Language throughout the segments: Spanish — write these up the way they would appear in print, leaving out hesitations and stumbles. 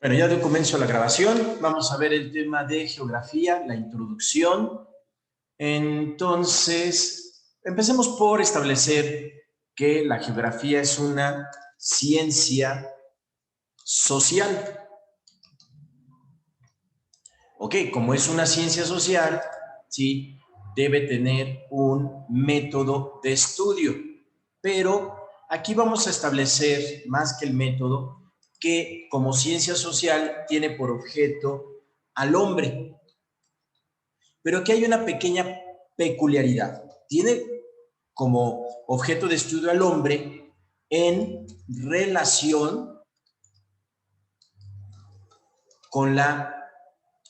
Bueno, ya comienzo la grabación. Vamos a ver el tema de geografía, la introducción. Entonces, empecemos por establecer que la geografía es una ciencia social. Ok, como es una ciencia social, sí, debe tener un método de estudio. Pero aquí vamos a establecer, más que el método, que como ciencia social tiene por objeto al hombre. Pero aquí hay una pequeña peculiaridad. Tiene como objeto de estudio al hombre en relación con la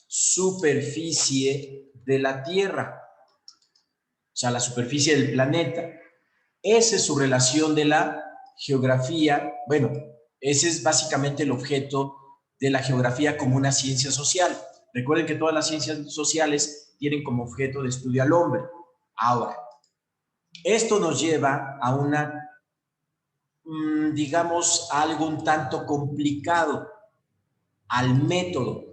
superficie de la Tierra, o sea, la superficie del planeta. Esa es su relación de la geografía. Bueno, ese es básicamente el objeto de la geografía como una ciencia social. Recuerden que todas las ciencias sociales tienen como objeto de estudio al hombre. Ahora, esto nos lleva a una, digamos, algo un tanto complicado, al método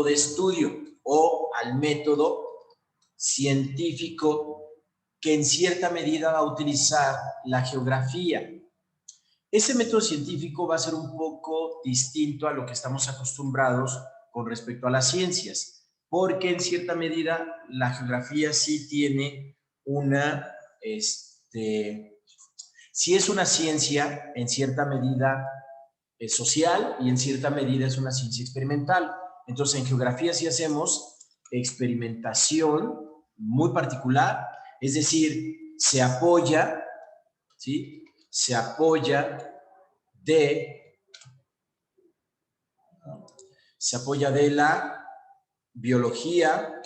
de estudio o al método científico que en cierta medida va a utilizar la geografía. Ese método científico va a ser un poco distinto a lo que estamos acostumbrados con respecto a las ciencias, porque en cierta medida la geografía sí tiene una, sí es una ciencia en cierta medida social y en cierta medida es una ciencia experimental. Entonces, en geografía sí hacemos experimentación muy particular, es decir, se apoya, ¿sí? Se apoya de, se apoya de la biología,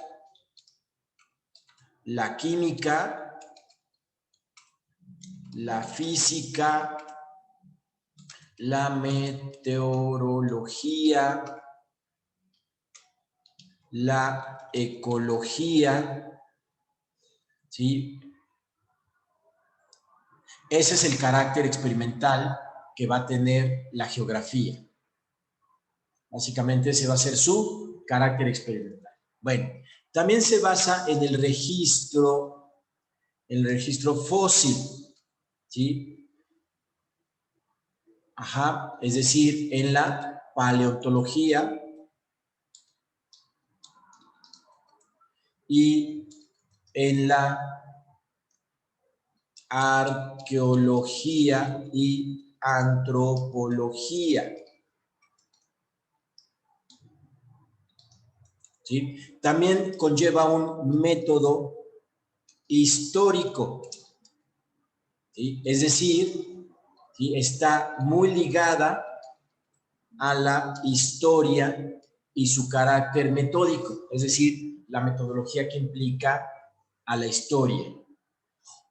la química, la física, la meteorología, la ecología, ¿sí? Ese es el carácter experimental que va a tener la geografía. Básicamente ese va a ser su carácter experimental. Bueno, también se basa en el registro fósil, ¿sí? Ajá, es decir, en la paleontología y en la arqueología y antropología. ¿Sí? También conlleva un método histórico, ¿sí? Es decir, ¿sí? Está muy ligada a la historia y su carácter metódico, es decir, la metodología que implica a la historia.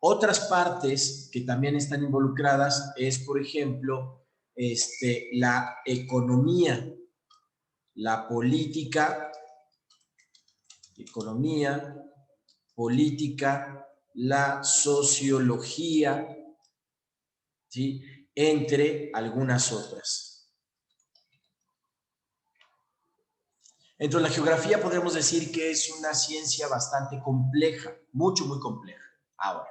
Otras partes que también están involucradas es, por ejemplo, la economía, la política, la sociología, ¿sí? Entre algunas otras. Entonces, la geografía podemos decir que es una ciencia bastante compleja, muy compleja. Ahora,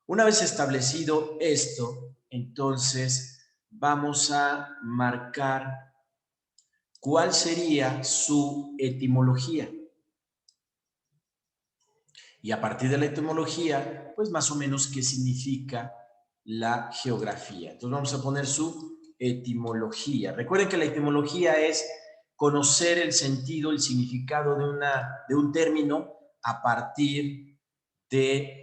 una vez establecido esto, entonces vamos a marcar cuál sería su etimología. Y a partir de la etimología, pues más o menos qué significa la geografía. Entonces vamos a poner su etimología. Recuerden que la etimología es conocer el sentido, el significado de un término a partir de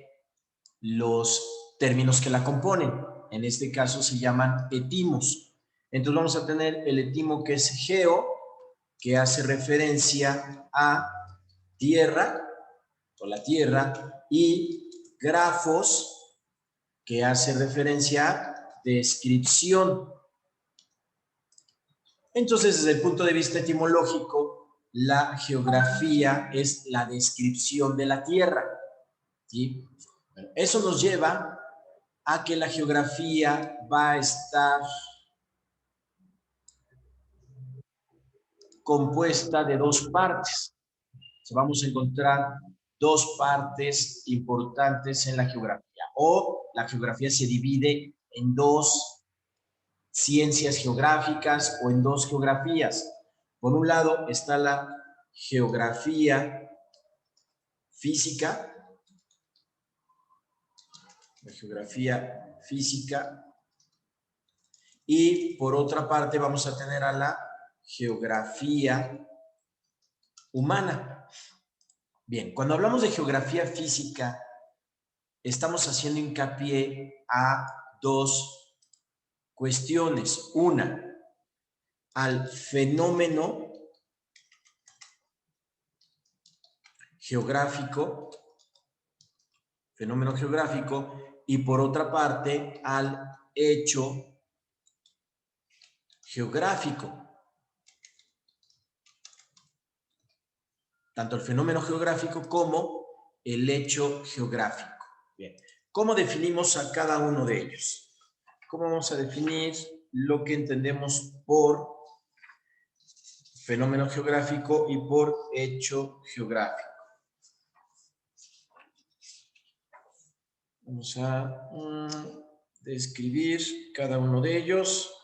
los términos que la componen. En este caso se llaman etimos. Entonces vamos a tener el etimo que es geo, que hace referencia a tierra, o la tierra, y grafos, que hace referencia a descripción. Entonces, desde el punto de vista etimológico, la geografía es la descripción de la tierra, ¿sí? Bueno, eso nos lleva a que la geografía va a estar compuesta de dos partes. Vamos a encontrar dos partes importantes en la geografía. O la geografía se divide en dos ciencias geográficas o en dos geografías. Por un lado está la geografía física. La geografía física. Y por otra parte vamos a tener a la geografía humana. Bien, cuando hablamos de geografía física, estamos haciendo hincapié a dos cuestiones. Una, al fenómeno geográfico, y por otra parte al hecho geográfico. Tanto el fenómeno geográfico como el hecho geográfico. Bien, ¿cómo definimos a cada uno de ellos? ¿Cómo vamos a definir lo que entendemos por fenómeno geográfico y por hecho geográfico? Vamos a describir cada uno de ellos.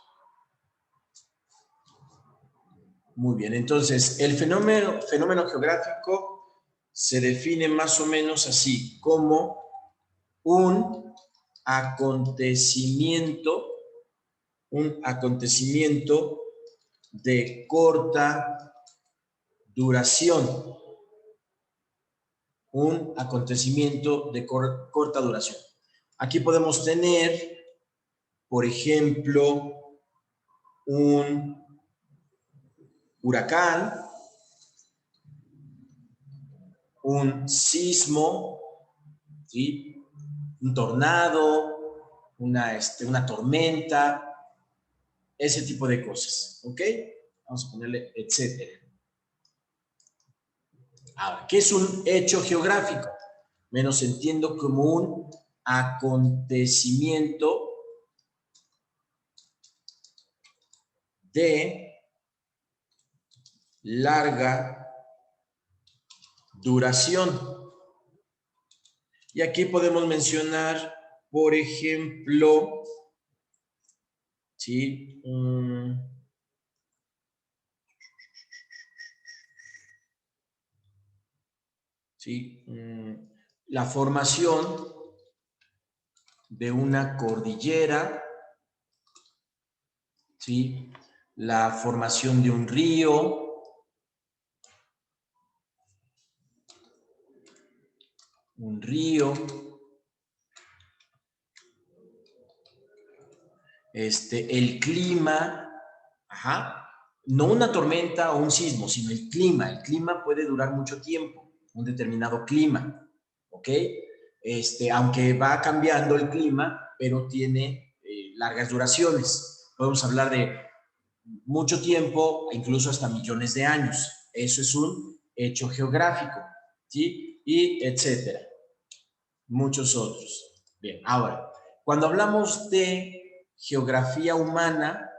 Muy bien, entonces el fenómeno geográfico se define más o menos así, como un acontecimiento de corta duración. Un acontecimiento de corta duración. Aquí podemos tener, por ejemplo, un huracán, un sismo, ¿sí? Un tornado, una tormenta, ese tipo de cosas, ¿ok? Vamos a ponerle etcétera. Ahora, ¿qué es un hecho geográfico? Menos entiendo como un acontecimiento de larga duración. Y aquí podemos mencionar, por ejemplo, ¿sí? ¿Sí? La formación de una cordillera, ¿sí? La formación de un río, el clima, no una tormenta o un sismo, sino el clima. El clima puede durar mucho tiempo, un determinado clima, ¿ok? Aunque va cambiando el clima, pero tiene largas duraciones. Podemos hablar de mucho tiempo, incluso hasta millones de años. Eso es un hecho geográfico, ¿sí? Y etcétera. Muchos otros. Bien, ahora, cuando hablamos de geografía humana,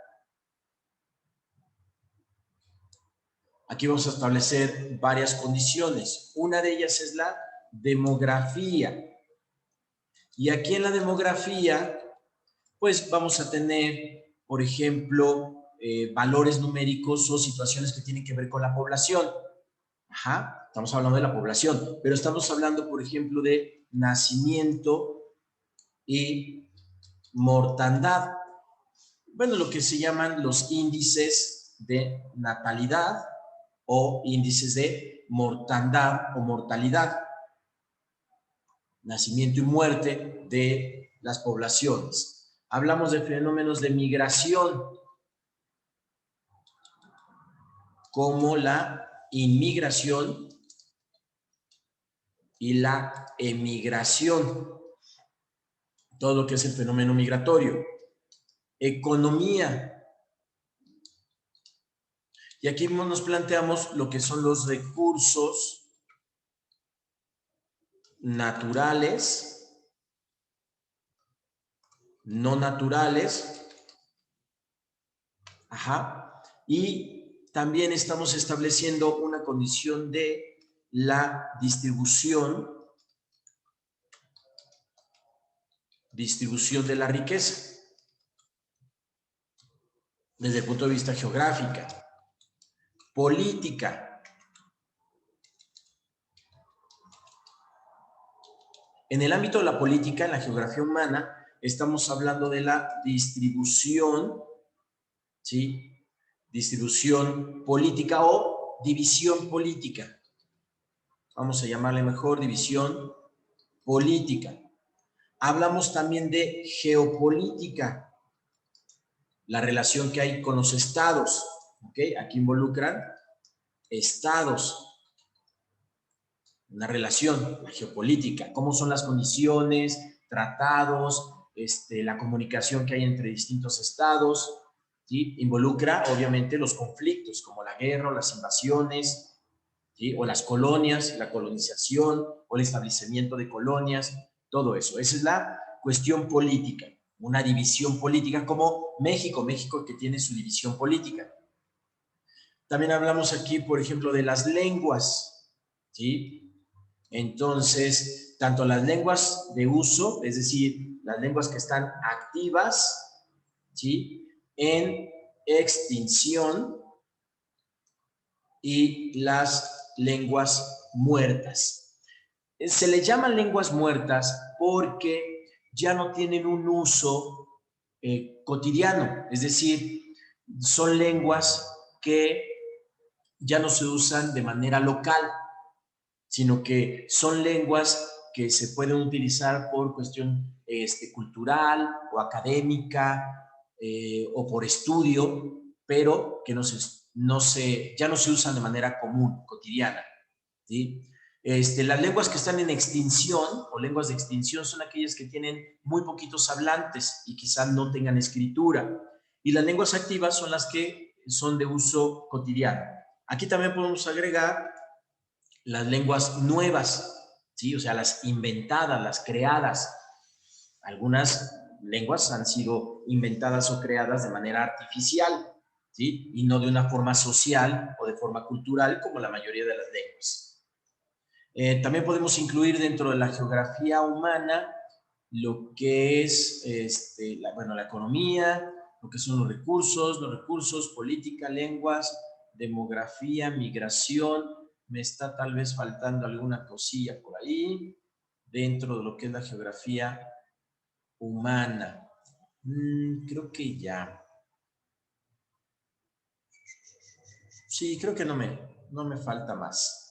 aquí vamos a establecer varias condiciones. Una de ellas es la demografía. Y aquí en la demografía, pues vamos a tener, por ejemplo, valores numéricos o situaciones que tienen que ver con la población. Estamos hablando de la población, pero estamos hablando, por ejemplo, de nacimiento y mortandad. Bueno, lo que se llaman los índices de natalidad o índices de mortandad o mortalidad, nacimiento y muerte de las poblaciones. Hablamos de fenómenos de migración, como la inmigración y la emigración, todo lo que es el fenómeno migratorio. Economía. Y aquí nos planteamos lo que son los recursos naturales, no naturales, y también estamos estableciendo una condición de la distribución de la riqueza desde el punto de vista geográfica, política. En el ámbito de la política, en la geografía humana, estamos hablando de la distribución, ¿sí? Distribución política o división política. Vamos a llamarle mejor división política. Hablamos también de geopolítica, la relación que hay con los estados, ¿ok? Aquí involucran estados, una relación, la geopolítica, cómo son las condiciones, tratados, la comunicación que hay entre distintos estados, ¿sí? Involucra obviamente los conflictos como la guerra o las invasiones, ¿sí? O las colonias, la colonización o el establecimiento de colonias, todo eso. Esa es la cuestión política, una división política como México que tiene su división política. También hablamos aquí, por ejemplo, de las lenguas, ¿sí? Entonces, tanto las lenguas de uso, es decir, las lenguas que están activas, ¿sí? En extinción, y las lenguas muertas. Se le llaman lenguas muertas porque ya no tienen un uso cotidiano, es decir, son lenguas que ya no se usan de manera local, sino que son lenguas que se pueden utilizar por cuestión cultural o académica o por estudio, pero que ya no se usan de manera común, cotidiana, ¿sí? Las lenguas que están en extinción o lenguas de extinción son aquellas que tienen muy poquitos hablantes y quizás no tengan escritura. Y las lenguas activas son las que son de uso cotidiano. Aquí también podemos agregar las lenguas nuevas, ¿sí? O sea, las inventadas, las creadas. Algunas lenguas han sido inventadas o creadas de manera artificial, ¿sí? Y no de una forma social o de forma cultural como la mayoría de las lenguas. También podemos incluir dentro de la geografía humana lo que es la economía, lo que son los recursos, política, lenguas, demografía, migración. Me está tal vez faltando alguna cosilla por ahí dentro de lo que es la geografía humana. Creo que ya. Sí, creo que no me falta más.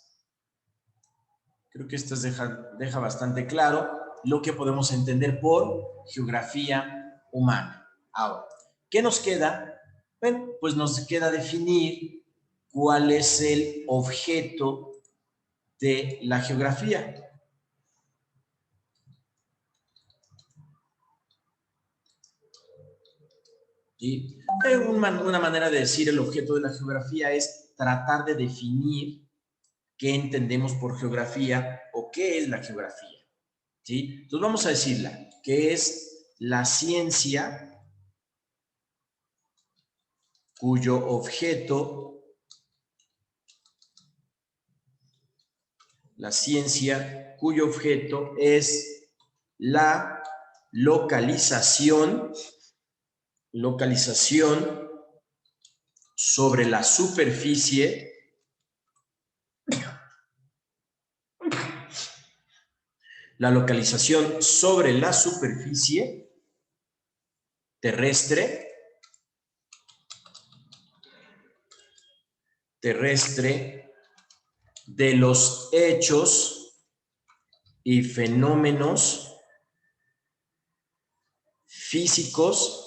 Creo que esto deja bastante claro lo que podemos entender por geografía humana. Ahora, ¿qué nos queda? Bueno, pues nos queda definir cuál es el objeto de la geografía. ¿Sí? Una manera de decir el objeto de la geografía es tratar de definir qué entendemos por geografía o qué es la geografía. ¿Sí? Entonces vamos a decirla, que es la ciencia cuyo objeto, es la localización sobre la superficie terrestre de los hechos y fenómenos físicos,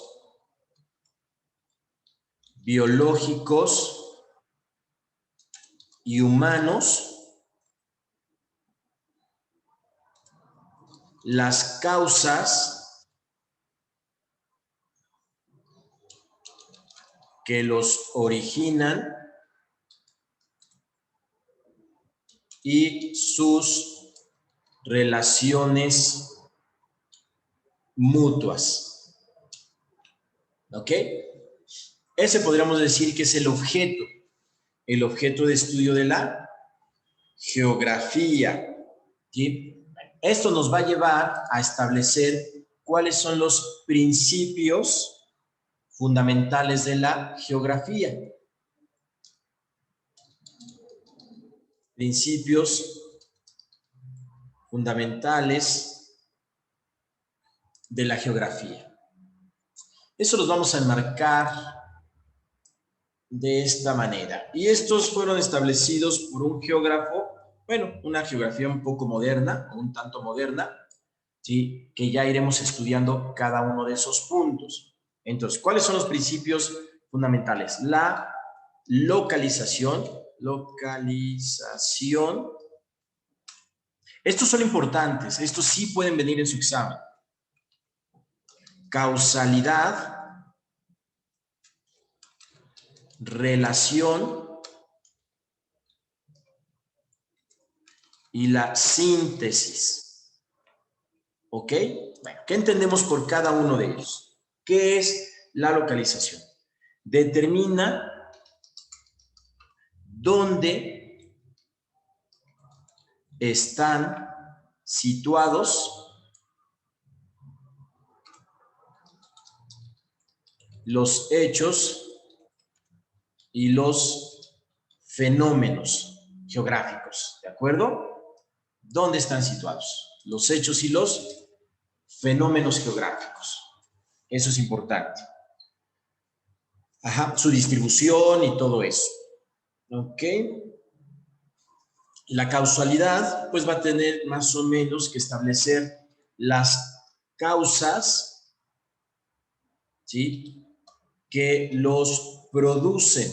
biológicos y humanos, las causas que los originan y sus relaciones mutuas. ¿Ok? Ese podríamos decir que es el objeto. el objeto de estudio de la geografía. ¿Sí? Esto nos va a llevar a establecer cuáles son los principios fundamentales de la geografía. Principios fundamentales de la geografía. Eso los vamos a enmarcar de esta manera. Y estos fueron establecidos por un geógrafo, bueno, una geografía un poco moderna, un tanto moderna, ¿sí? Que ya iremos estudiando cada uno de esos puntos. Entonces, ¿cuáles son los principios fundamentales? La localización. Estos son importantes, estos sí pueden venir en su examen. Causalidad, relación y la síntesis. ¿Ok? Bueno, ¿qué entendemos por cada uno de ellos? ¿Qué es la localización? Determina dónde están situados los hechos y los fenómenos geográficos, ¿de acuerdo? ¿Dónde están situados los hechos y los fenómenos geográficos? Eso es importante. Ajá, su distribución y todo eso. ¿Ok? La causalidad, pues va a tener más o menos que establecer las causas, ¿sí? Que los producen.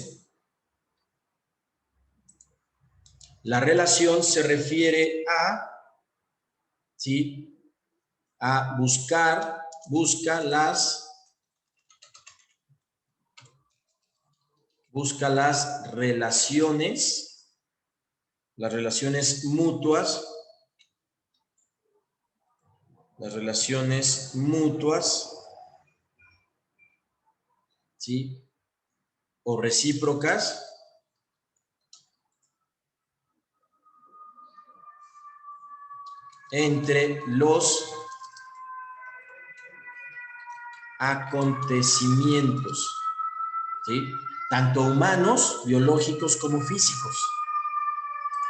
La relación se refiere a, ¿sí? A busca las relaciones mutuas, ¿sí? O recíprocas entre los acontecimientos, ¿sí? Tanto humanos, biológicos como físicos.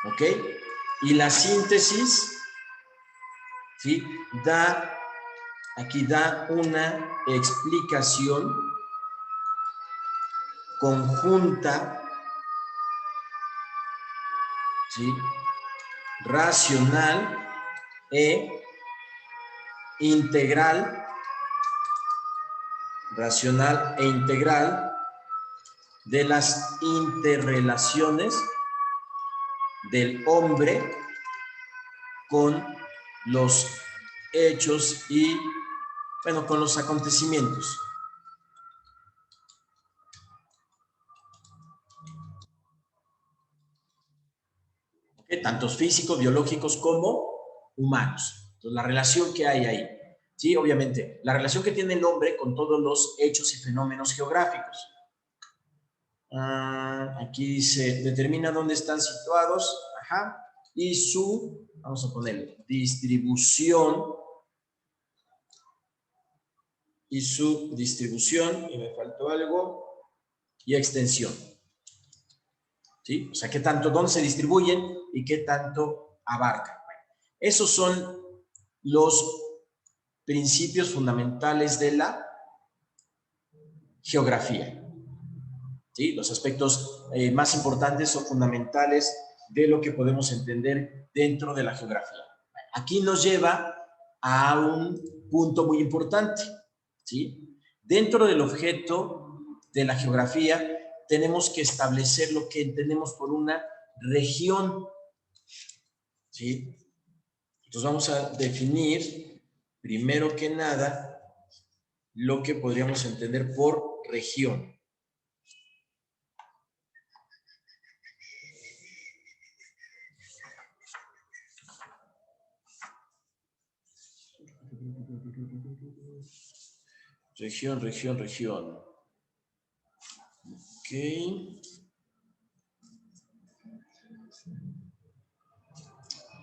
¿Ok? Y la síntesis, ¿sí? Aquí da una explicación conjunta, ¿sí? Racional e integral, de las interrelaciones del hombre con los hechos y, bueno, con los acontecimientos. ¿Okay? Tantos físicos, biológicos como humanos. Entonces, la relación que hay ahí. Sí, obviamente, la relación que tiene el hombre con todos los hechos y fenómenos geográficos. Aquí dice, determina dónde están situados, ajá, y su, vamos a ponerle, distribución, y me faltó algo, y extensión. ¿Sí? O sea, qué tanto, dónde se distribuyen y qué tanto abarcan. Bueno, esos son los principios fundamentales de la geografía. ¿Sí? Los aspectos más importantes o fundamentales de lo que podemos entender dentro de la geografía. Aquí nos lleva a un punto muy importante. ¿Sí? Dentro del objeto de la geografía tenemos que establecer lo que entendemos por una región. ¿Sí? Entonces vamos a definir, primero que nada, lo que podríamos entender por región. Región. Ok.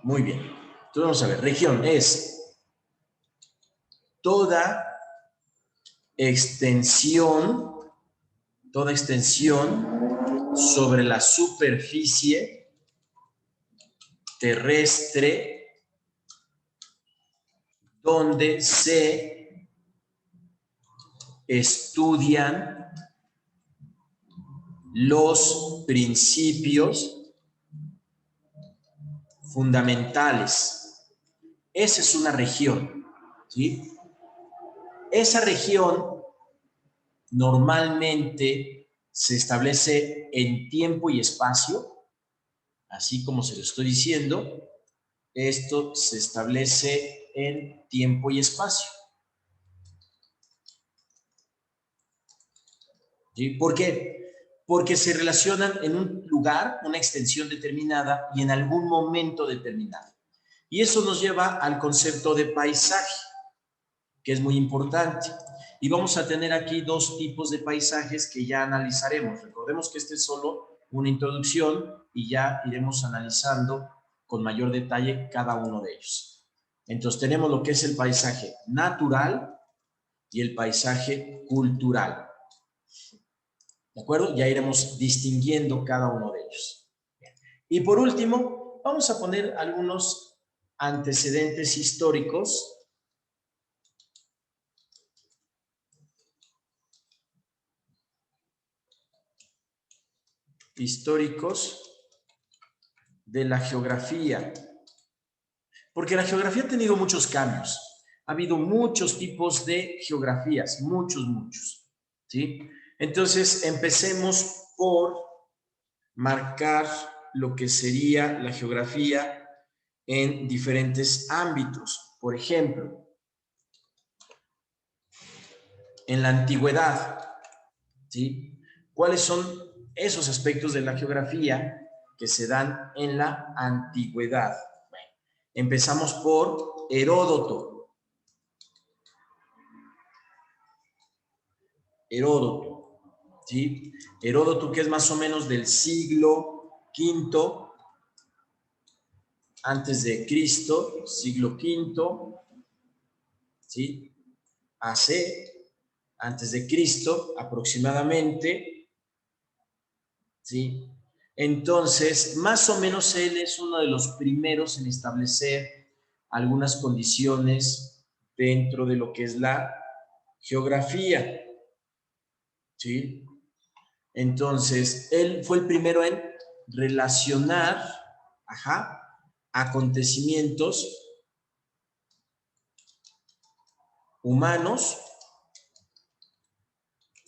Muy bien. Entonces vamos a ver, región es toda extensión sobre la superficie terrestre donde se estudian los principios fundamentales. Esa es una región, ¿sí? Esa región normalmente se establece en tiempo y espacio, así como se lo estoy diciendo. Esto se establece en tiempo y espacio. ¿Sí? ¿Por qué? Porque se relacionan en un lugar, una extensión determinada y en algún momento determinado. Y eso nos lleva al concepto de paisaje, que es muy importante. Y vamos a tener aquí dos tipos de paisajes que ya analizaremos. Recordemos que este es solo una introducción y ya iremos analizando con mayor detalle cada uno de ellos. Entonces tenemos lo que es el paisaje natural y el paisaje cultural. ¿De acuerdo? Ya iremos distinguiendo cada uno de ellos. Y por último, vamos a poner algunos antecedentes históricos de la geografía. Porque la geografía ha tenido muchos cambios. Ha habido muchos tipos de geografías, muchos. ¿Sí? Entonces, empecemos por marcar lo que sería la geografía en diferentes ámbitos. Por ejemplo, en la antigüedad, ¿sí? ¿Cuáles son esos aspectos de la geografía que se dan en la antigüedad? Bueno, empezamos por Heródoto. ¿Sí? Heródoto, que es más o menos del siglo V antes de Cristo, siglo V, ¿sí? AC, antes de Cristo aproximadamente, ¿sí? Entonces, más o menos él es uno de los primeros en establecer algunas condiciones dentro de lo que es la geografía, ¿sí? Entonces, él fue el primero en relacionar, acontecimientos humanos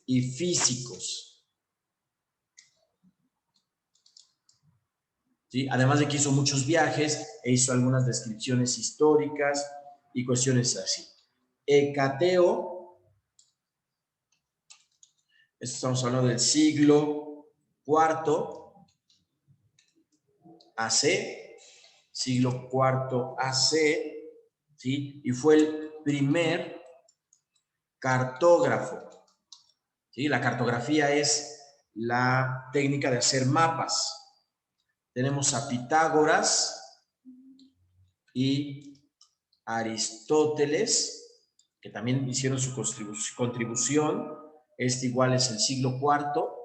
y físicos, ¿sí? Además de que hizo muchos viajes e hizo algunas descripciones históricas y cuestiones así. Hecateo, estamos hablando del siglo IV AC, siglo IV AC, ¿sí? Y fue el primer cartógrafo, ¿sí? La cartografía es la técnica de hacer mapas. Tenemos a Pitágoras y Aristóteles, que también hicieron su contribución. Este igual es el siglo IV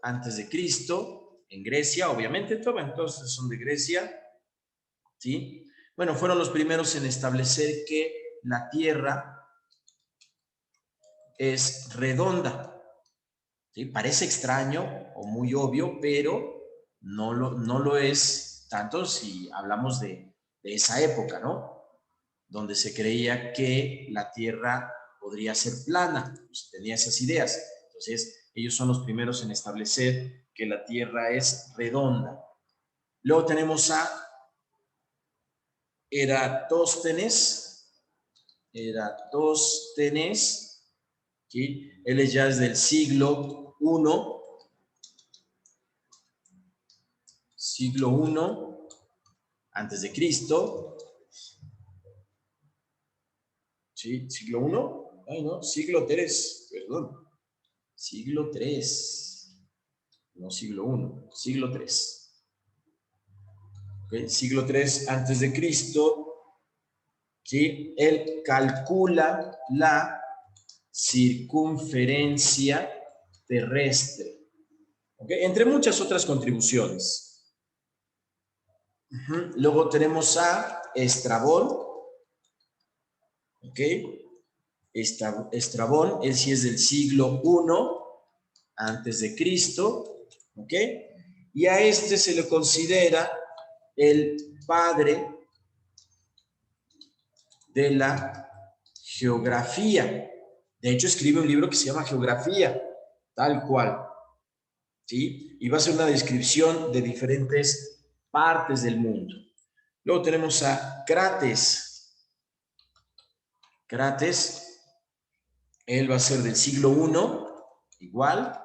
antes de Cristo, en Grecia, obviamente, todo entonces son de Grecia, ¿sí? Bueno, fueron los primeros en establecer que la Tierra es redonda, ¿sí? Parece extraño o muy obvio, pero no lo es tanto si hablamos de esa época, ¿no? Donde se creía que la Tierra podría ser plana, pues tenía esas ideas. Entonces, ellos son los primeros en establecer que la Tierra es redonda. Luego tenemos a Eratóstenes, ¿sí? Él es ya desde el siglo I antes de Cristo, ¿sí? Siglo I, ay no, siglo III, perdón, siglo III, no siglo I, siglo III. ¿okay? Siglo 3 antes de Cristo, ¿sí? Él calcula la circunferencia terrestre, ¿okay? Entre muchas otras contribuciones. Luego tenemos a Estrabón, ¿ok? Estrabón, él sí es del siglo I antes de Cristo, ¿ok? Y a este se le considera el padre de la geografía. De hecho, escribe un libro que se llama Geografía, tal cual, ¿sí? Y va a ser una descripción de diferentes partes del mundo. Luego tenemos a Crates. Crates, él va a ser del siglo I, igual,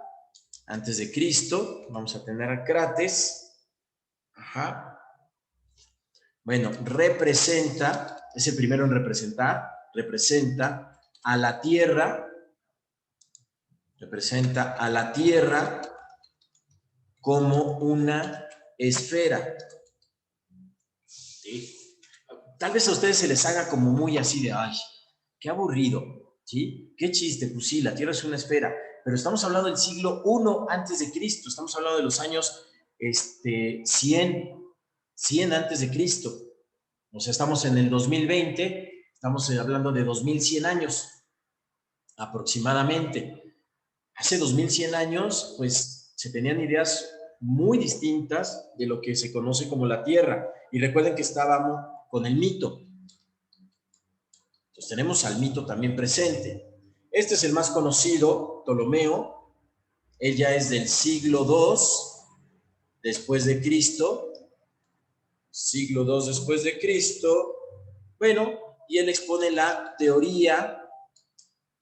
antes de Cristo. Vamos a tener a Crates. Ajá. Bueno, es el primero en representar a la Tierra, representa a la Tierra como una esfera. ¿Sí? Tal vez a ustedes se les haga como muy así de, ay, qué aburrido, ¿sí? Qué chiste, pues sí, la Tierra es una esfera, pero estamos hablando del siglo I antes de Cristo, estamos hablando de los años 100 antes de Cristo. O sea, estamos en el 2020, estamos hablando de 2100 años aproximadamente. Hace 2100 años, pues se tenían ideas muy distintas de lo que se conoce como la Tierra. Y recuerden que estábamos con el mito. Entonces tenemos al mito también presente. Este es el más conocido, Ptolomeo. Él ya es del siglo II después de Cristo. Siglo II después de Cristo. Bueno, y él expone la teoría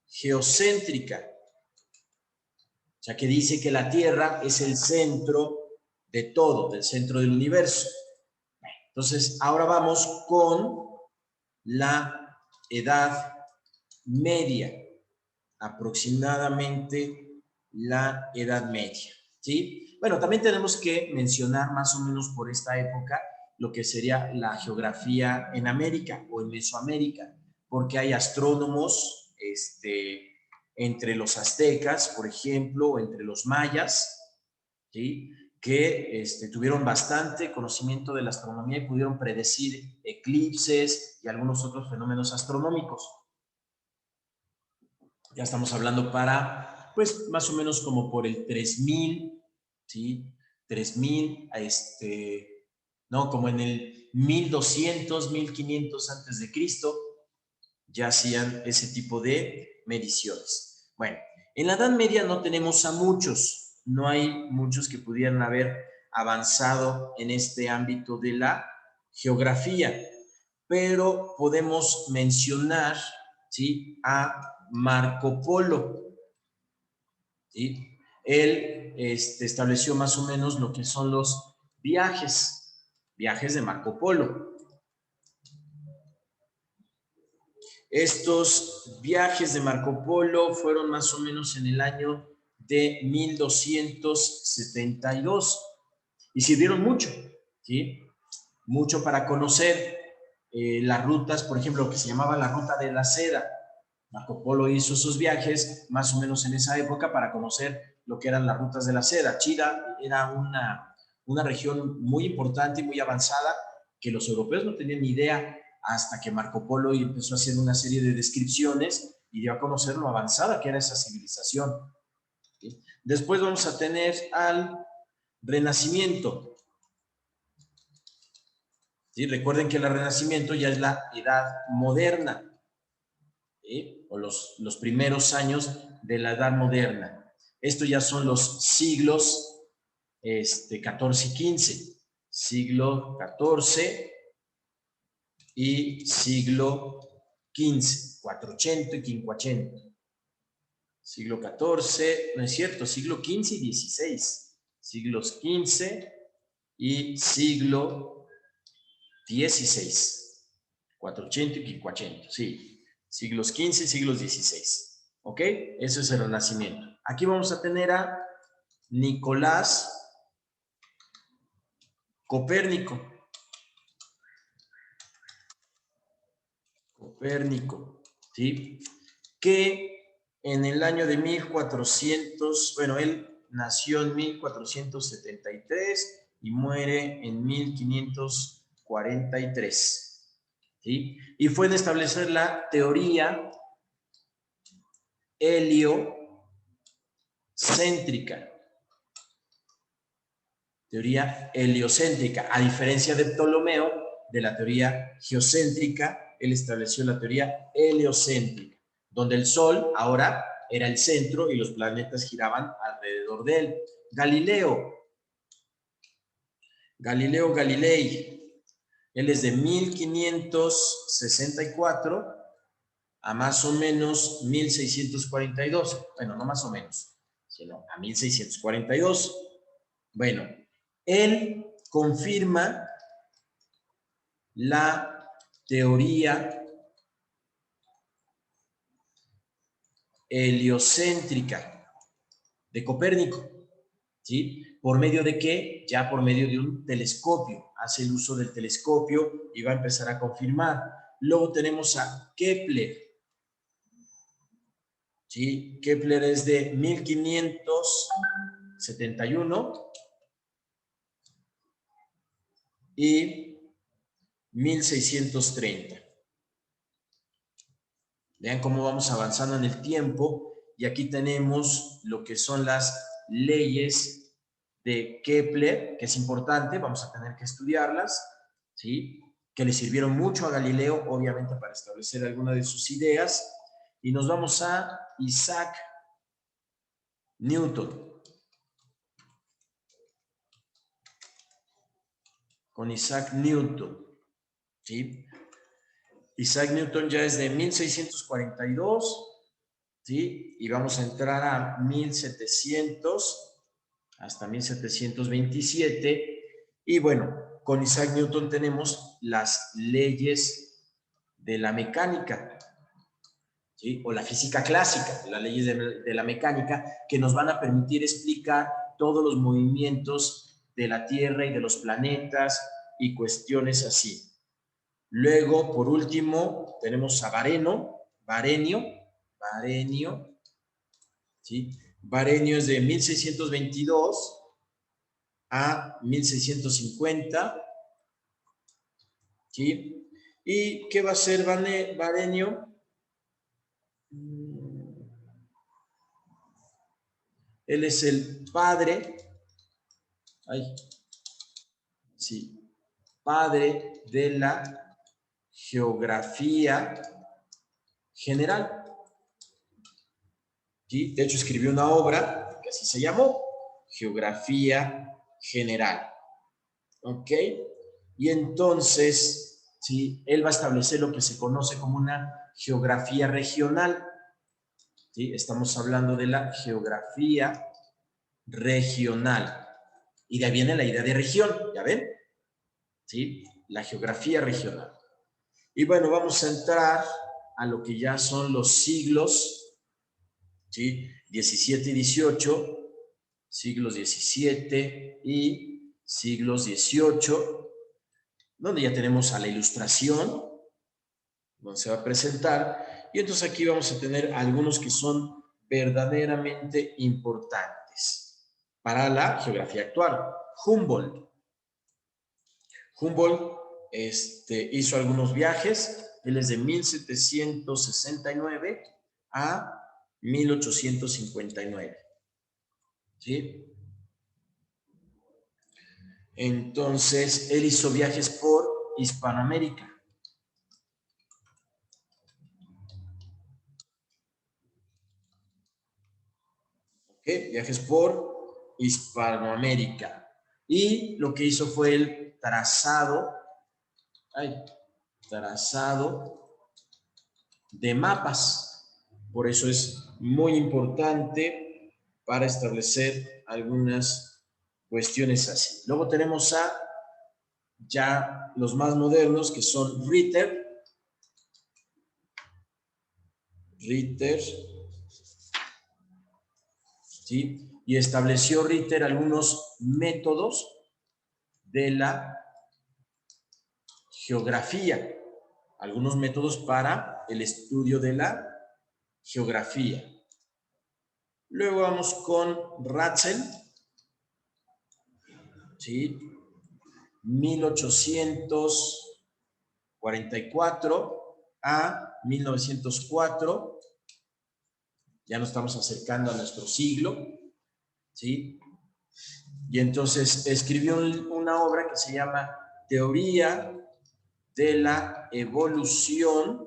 geocéntrica. O sea, que dice que la Tierra es el centro de todo, del centro del universo. Entonces, ahora vamos con la Edad Media, aproximadamente la Edad Media, ¿sí? Bueno, también tenemos que mencionar más o menos por esta época lo que sería la geografía en América o en Mesoamérica, porque hay astrónomos, entre los aztecas, por ejemplo, o entre los mayas, ¿sí? Que tuvieron bastante conocimiento de la astronomía y pudieron predecir eclipses y algunos otros fenómenos astronómicos. Ya estamos hablando para, pues, más o menos como por el 3000, ¿sí? 3000, no, como en el 1200, 1500 antes de Cristo, ya hacían ese tipo de mediciones. Bueno, en la Edad Media no tenemos a muchos, no hay muchos que pudieran haber avanzado en este ámbito de la geografía, pero podemos mencionar, ¿sí?, a Marco Polo, ¿sí? Él estableció más o menos lo que son los viajes de Marco Polo. Estos viajes de Marco Polo fueron más o menos en el año de 1272 y sirvieron mucho, ¿sí? Mucho para conocer las rutas, por ejemplo, lo que se llamaba la ruta de la seda. Marco Polo hizo sus viajes más o menos en esa época para conocer lo que eran las rutas de la seda. China era una región muy importante y muy avanzada que los europeos no tenían ni idea hasta que Marco Polo empezó a hacer una serie de descripciones y dio a conocer lo avanzada que era esa civilización. ¿Sí? Después vamos a tener al Renacimiento. ¿Sí? Recuerden que el Renacimiento ya es la Edad Moderna, ¿sí? O los primeros años de la Edad Moderna. Esto ya son los siglos 14 y 15. Siglo 14 y siglo 15, 400 y 500. Siglo 14, no es cierto, siglo 15 y 16. Siglos 15 y siglo 16. 400 y 500, sí. Siglos 15 y siglos 16. ¿Ok? Eso es el Renacimiento. Aquí vamos a tener a Nicolás Copérnico. Copérnico, ¿sí? Que en el año de 1400, bueno, él nació en 1473 y muere en 1543, ¿sí? Y fue de establecer la teoría heliocéntrica. Teoría heliocéntrica. A diferencia de Ptolomeo, de la teoría geocéntrica, él estableció la teoría heliocéntrica, donde el Sol ahora era el centro y los planetas giraban alrededor de él. Galileo Galilei, él es de 1564 a más o menos 1642. Bueno, no más o menos, sino a 1642. Bueno, él confirma la teoría heliocéntrica de Copérnico, ¿sí? ¿Por medio de qué? Ya por medio de un telescopio. Hace el uso del telescopio y va a empezar a confirmar. Luego tenemos a Kepler, ¿sí? Kepler es de 1571 y 1630. Vean cómo vamos avanzando en el tiempo y aquí tenemos lo que son las leyes de Kepler, que es importante, vamos a tener que estudiarlas, ¿sí? Que le sirvieron mucho a Galileo, obviamente, para establecer alguna de sus ideas. Y nos vamos a Isaac Newton. Con Isaac Newton, ¿sí? Isaac Newton ya es de 1642, ¿sí? Y vamos a entrar a 1700 hasta 1727. Y bueno, con Isaac Newton tenemos las leyes de la mecánica, ¿sí? O la física clásica, las leyes de la mecánica, que nos van a permitir explicar todos los movimientos de la Tierra y de los planetas y cuestiones así. Luego, por último, tenemos a Varenio, ¿sí? Varenio es de 1622 a 1650, ¿sí? ¿Y qué va a hacer Varenio? Él es el padre, sí, padre de la geografía general, ¿sí? De hecho, escribió una obra que así se llamó, Geografía General, ¿ok? Y entonces, ¿sí? Él va a establecer lo que se conoce como una geografía regional, ¿sí? Estamos hablando de la geografía regional. Y de ahí viene la idea de región, ¿ya ven? ¿Sí? La geografía regional. Y bueno, vamos a entrar a lo que ya son los siglos, ¿sí? 17 y 18, siglos 17 y siglos 18, donde ya tenemos a la ilustración, donde se va a presentar, y entonces aquí vamos a tener algunos que son verdaderamente importantes para la geografía actual. Humboldt hizo algunos viajes, él es de 1769 a 1859, ¿sí? Entonces, él hizo viajes por Hispanoamérica. ¿Okay? Viajes por Hispanoamérica. Y lo que hizo fue el trazado de mapas. Por eso es muy importante para establecer algunas cuestiones así. Luego tenemos a ya los más modernos, que son Ritter, ¿sí? Y estableció Ritter algunos métodos de la geografía, algunos métodos para el estudio de la geografía. Luego vamos con Ratzel, ¿sí? 1844 a 1904. Ya nos estamos acercando a nuestro siglo, ¿sí? Y entonces escribió una obra que se llama Teoría de la Evolución.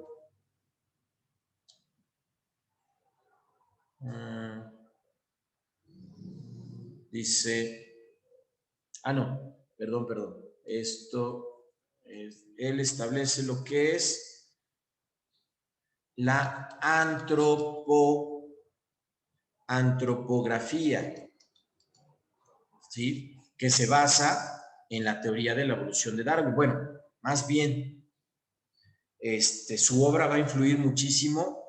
Dice, no, perdón. Esto, él establece lo que es la antropografía, ¿sí? Que se basa en la teoría de la evolución de Darwin. Bueno, más bien, su obra va a influir muchísimo